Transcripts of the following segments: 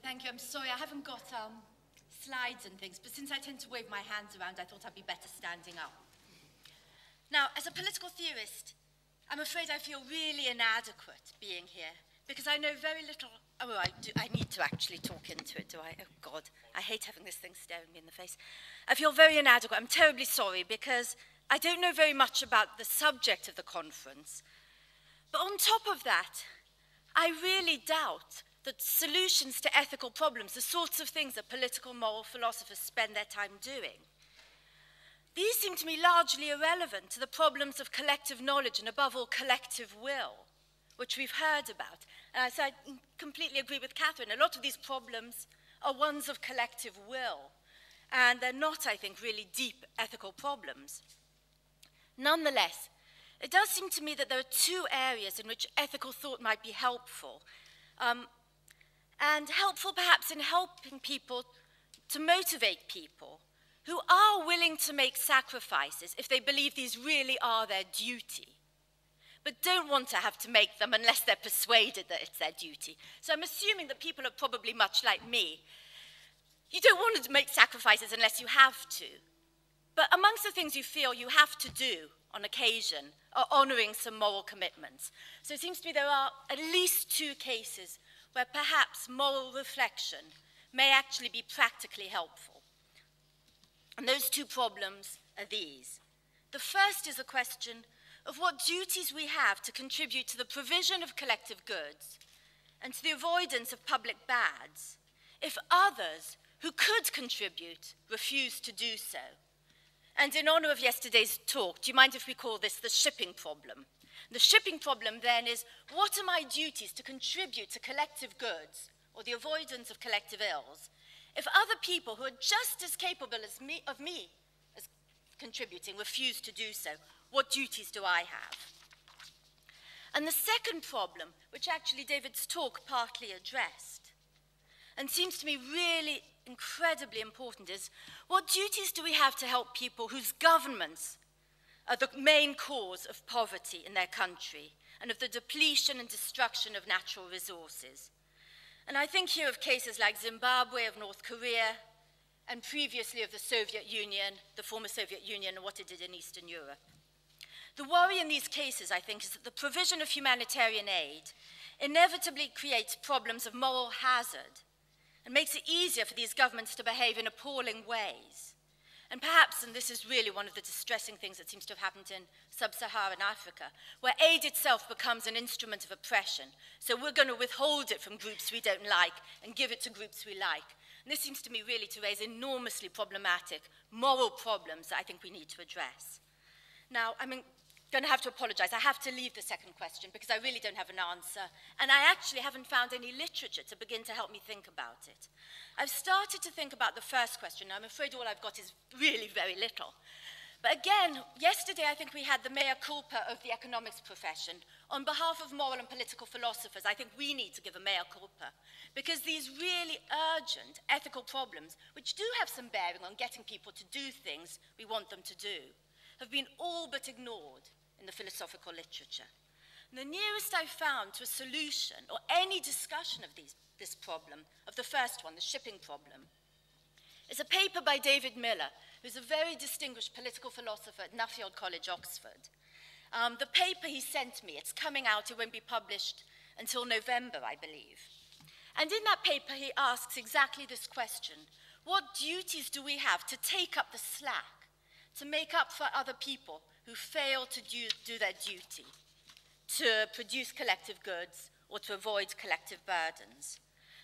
Thank you. I'm sorry, I haven't got slides and things, but since I tend to wave my hands around, I thought I'd be better standing up. Now, as a political theorist, I'm afraid I feel really inadequate being here, because I know very little. Oh, I need to actually talk into it, do I? Oh, God, I hate having this thing staring me in the face. I feel very inadequate. I'm terribly sorry, because I don't know very much about the subject of the conference. But on top of that, I really doubt that solutions to ethical problems, the sorts of things that political moral philosophers spend their time doing, these seem to me largely irrelevant to the problems of collective knowledge and, above all, collective will, which we've heard about. And so I completely agree with Catherine. A lot of these problems are ones of collective will, and they're not, I think, really deep ethical problems. Nonetheless, it does seem to me that there are two areas in which ethical thought might be helpful, and helpful perhaps in helping people to motivate people who are willing to make sacrifices if they believe these really are their duty, but don't want to have to make them unless they're persuaded that it's their duty. So I'm assuming that people are probably much like me. You don't want to make sacrifices unless you have to. But amongst the things you feel you have to do on occasion are honoring some moral commitments. So it seems to me there are at least two cases where perhaps moral reflection may actually be practically helpful. And those two problems are these. The first is a question of what duties we have to contribute to the provision of collective goods and to the avoidance of public bads if others who could contribute refuse to do so. And in honor of yesterday's talk, do you mind if we call this the shipping problem? The shipping problem then is, what are my duties to contribute to collective goods or the avoidance of collective ills if other people who are just as capable as me as contributing refuse to do so? What duties do I have? And the second problem, which actually David's talk partly addressed, and seems to me really incredibly important, is what duties do we have to help people whose governments are the main cause of poverty in their country and of the depletion and destruction of natural resources? And I think here of cases like Zimbabwe, of North Korea, and previously of the Soviet Union, the former Soviet Union, and what it did in Eastern Europe. The worry in these cases, I think, is that the provision of humanitarian aid inevitably creates problems of moral hazard and makes it easier for these governments to behave in appalling ways. And perhaps, and this is really one of the distressing things that seems to have happened in sub-Saharan Africa, where aid itself becomes an instrument of oppression. So we're going to withhold it from groups we don't like and give it to groups we like. And this seems to me really to raise enormously problematic moral problems that I think we need to address. Now, I'm going to have to apologize. I have to leave the second question because I really don't have an answer. And I actually haven't found any literature to begin to help me think about it. I've started to think about the first question. I'm afraid all I've got is really very little. But again, yesterday I think we had the mea culpa of the economics profession. On behalf of moral and political philosophers, I think we need to give a mea culpa, because these really urgent ethical problems, which do have some bearing on getting people to do things we want them to do, have been all but ignored in the philosophical literature. And the nearest I've found to a solution or any discussion of this problem, of the first one, the shipping problem, is a paper by David Miller, who's a very distinguished political philosopher at Nuffield College, Oxford. The paper he sent me, it's coming out, it won't be published until November, I believe. And in that paper, he asks exactly this question: what duties do we have to take up the slack, to make up for other people who fail to do their duty, to produce collective goods or to avoid collective burdens?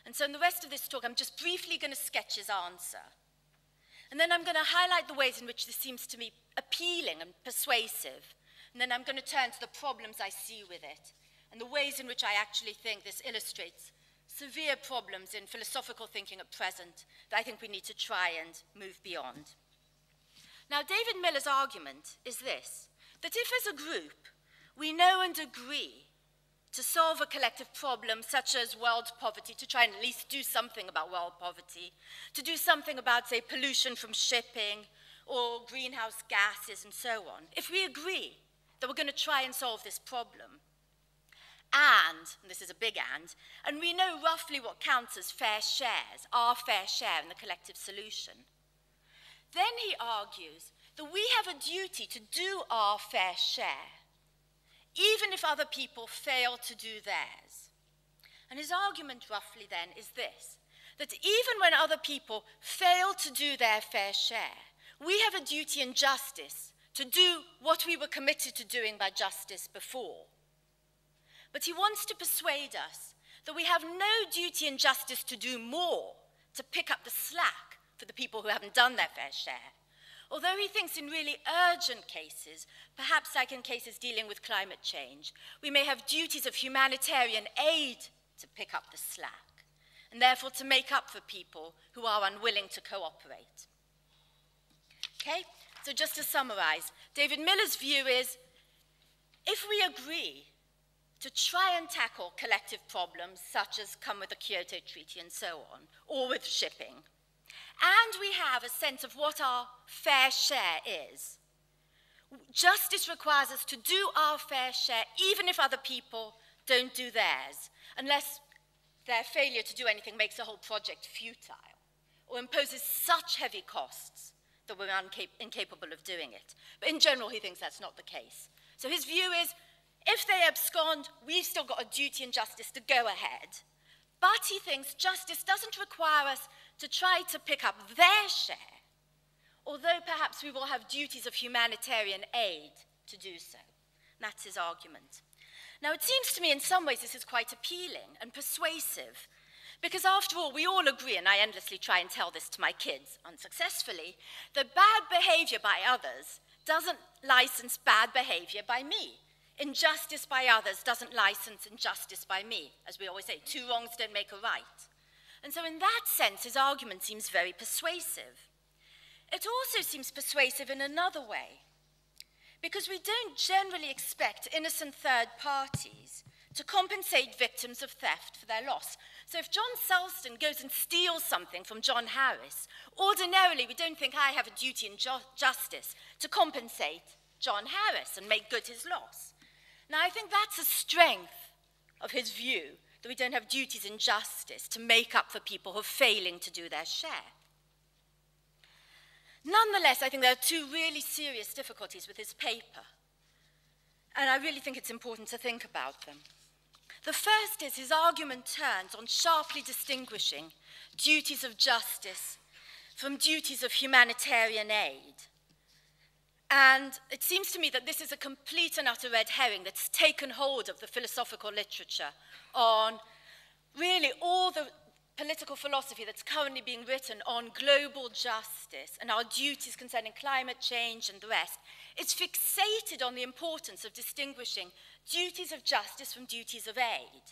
And so in the rest of this talk, I'm just briefly going to sketch his answer. And then I'm going to highlight the ways in which this seems to me appealing and persuasive. And then I'm going to turn to the problems I see with it and the ways in which I actually think this illustrates severe problems in philosophical thinking at present that I think we need to try and move beyond. Now, David Miller's argument is this: that if as a group we know and agree to solve a collective problem such as world poverty, to try and at least do something about world poverty, to do something about, say, pollution from shipping or greenhouse gases and so on, if we agree that we're going to try and solve this problem, and this is a big and we know roughly what counts as fair shares, our fair share in the collective solution, then he argues that we have a duty to do our fair share, even if other people fail to do theirs. And his argument roughly then is this, that even when other people fail to do their fair share, we have a duty and justice to do what we were committed to doing by justice before. But he wants to persuade us that we have no duty and justice to do more, to pick up the slack for the people who haven't done their fair share. Although he thinks in really urgent cases, perhaps like in cases dealing with climate change, we may have duties of humanitarian aid to pick up the slack, and therefore to make up for people who are unwilling to cooperate. Okay, so just to summarize, David Miller's view is, if we agree to try and tackle collective problems such as come with the Kyoto Treaty and so on, or with shipping, and we have a sense of what our fair share is, justice requires us to do our fair share even if other people don't do theirs, unless their failure to do anything makes the whole project futile or imposes such heavy costs that we're incapable of doing it. But in general, he thinks that's not the case. So his view is, if they abscond, we've still got a duty and justice to go ahead. But he thinks justice doesn't require us to try to pick up their share, although perhaps we will have duties of humanitarian aid to do so. That's his argument. Now, it seems to me in some ways this is quite appealing and persuasive, because after all, we all agree, and I endlessly try and tell this to my kids, unsuccessfully, that bad behavior by others doesn't license bad behavior by me. Injustice by others doesn't license injustice by me. As we always say, two wrongs don't make a right. And so in that sense, his argument seems very persuasive. It also seems persuasive in another way, because we don't generally expect innocent third parties to compensate victims of theft for their loss. So if John Sulston goes and steals something from John Harris, ordinarily we don't think I have a duty and justice to compensate John Harris and make good his loss. Now, I think that's a strength of his view, that we don't have duties and justice to make up for people who are failing to do their share. Nonetheless, I think there are two really serious difficulties with his paper, and I really think it's important to think about them. The first is his argument turns on sharply distinguishing duties of justice from duties of humanitarian aid. And it seems to me that this is a complete and utter red herring that's taken hold of the philosophical literature on really all the political philosophy that's currently being written on global justice and our duties concerning climate change and the rest. It's fixated on the importance of distinguishing duties of justice from duties of aid.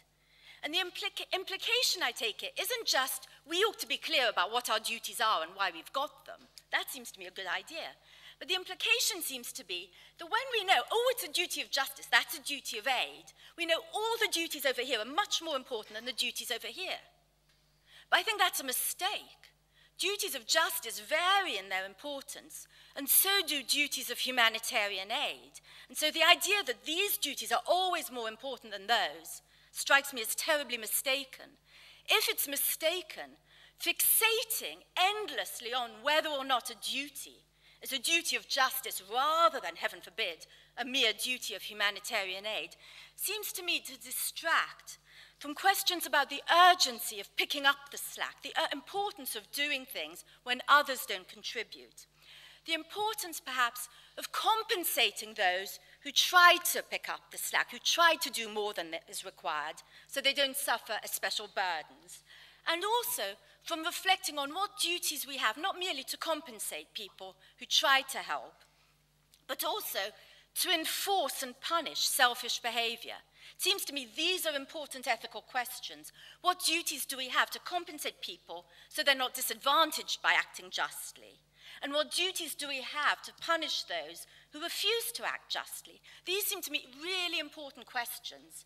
And the implication, I take it, isn't just we ought to be clear about what our duties are and why we've got them. That seems to me a good idea. But the implication seems to be that when we know, oh, it's a duty of justice, that's a duty of aid, we know all the duties over here are much more important than the duties over here. But I think that's a mistake. Duties of justice vary in their importance, and so do duties of humanitarian aid. And so the idea that these duties are always more important than those strikes me as terribly mistaken. If it's mistaken, fixating endlessly on whether or not a duty is a duty of justice rather than, heaven forbid, a mere duty of humanitarian aid, seems to me to distract from questions about the urgency of picking up the slack, the importance of doing things when others don't contribute, the importance, perhaps, of compensating those who try to pick up the slack, who try to do more than is required, so they don't suffer as special burdens, and also from reflecting on what duties we have, not merely to compensate people who try to help, but also to enforce and punish selfish behavior. It seems to me these are important ethical questions. What duties do we have to compensate people so they're not disadvantaged by acting justly? And what duties do we have to punish those who refuse to act justly? These seem to me really important questions,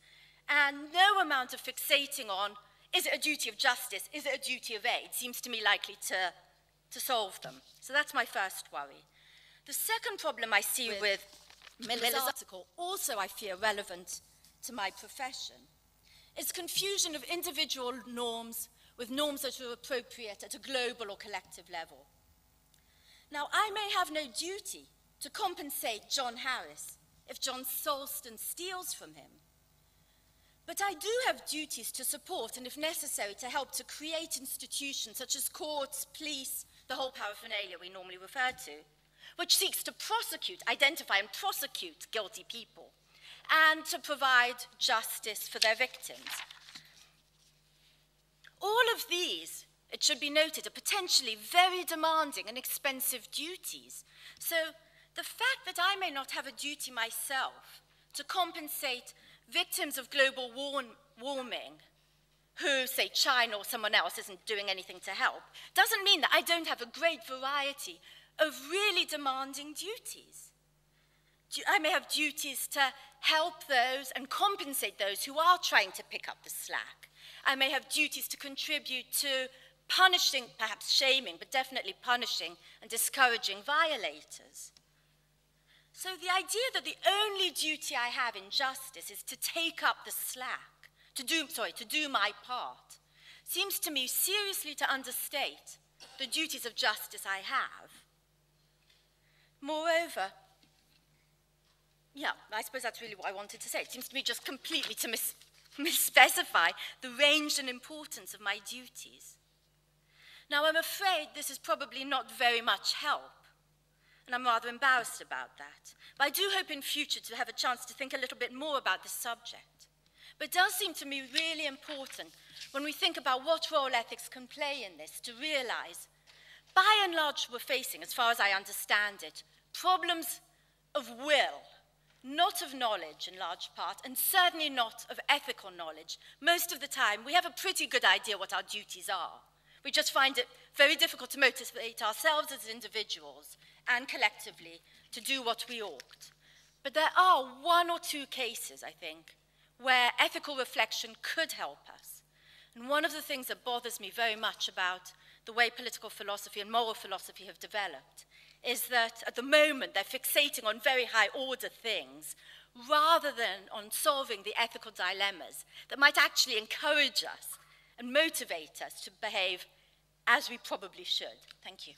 and no amount of fixating on is it a duty of justice, is it a duty of aid, seems to me likely to solve them. So that's my first worry. The second problem I see with Miller's article, also I fear relevant to my profession. It's confusion of individual norms with norms that are appropriate at a global or collective level. Now, I may have no duty to compensate John Harris if John Solston steals from him, but I do have duties to support and, if necessary, to help to create institutions such as courts, police, the whole paraphernalia we normally refer to, which seeks to prosecute, identify and prosecute guilty people, and to provide justice for their victims. All of these, it should be noted, are potentially very demanding and expensive duties. So the fact that I may not have a duty myself to compensate victims of global warming who, say, China or someone else isn't doing anything to help, doesn't mean that I don't have a great variety of really demanding duties. I may have duties to help those and compensate those who are trying to pick up the slack. I may have duties to contribute to punishing, perhaps shaming, but definitely punishing and discouraging violators. So the idea that the only duty I have in justice is to take up the slack, to do my part, seems to me seriously to understate the duties of justice I have. Moreover, I suppose that's really what I wanted to say. It seems to me just completely to misspecify the range and importance of my duties. Now, I'm afraid this is probably not very much help, and I'm rather embarrassed about that. But I do hope in future to have a chance to think a little bit more about this subject. But it does seem to me really important when we think about what role ethics can play in this to realize, by and large, we're facing, as far as I understand it, problems of will, not of knowledge in large part, and certainly not of ethical knowledge. Most of the time, we have a pretty good idea what our duties are. We just find it very difficult to motivate ourselves as individuals and collectively to do what we ought. But there are one or two cases, I think, where ethical reflection could help us. And one of the things that bothers me very much about the way political philosophy and moral philosophy have developed is that at the moment they're fixating on very high order things rather than on solving the ethical dilemmas that might actually encourage us and motivate us to behave as we probably should. Thank you.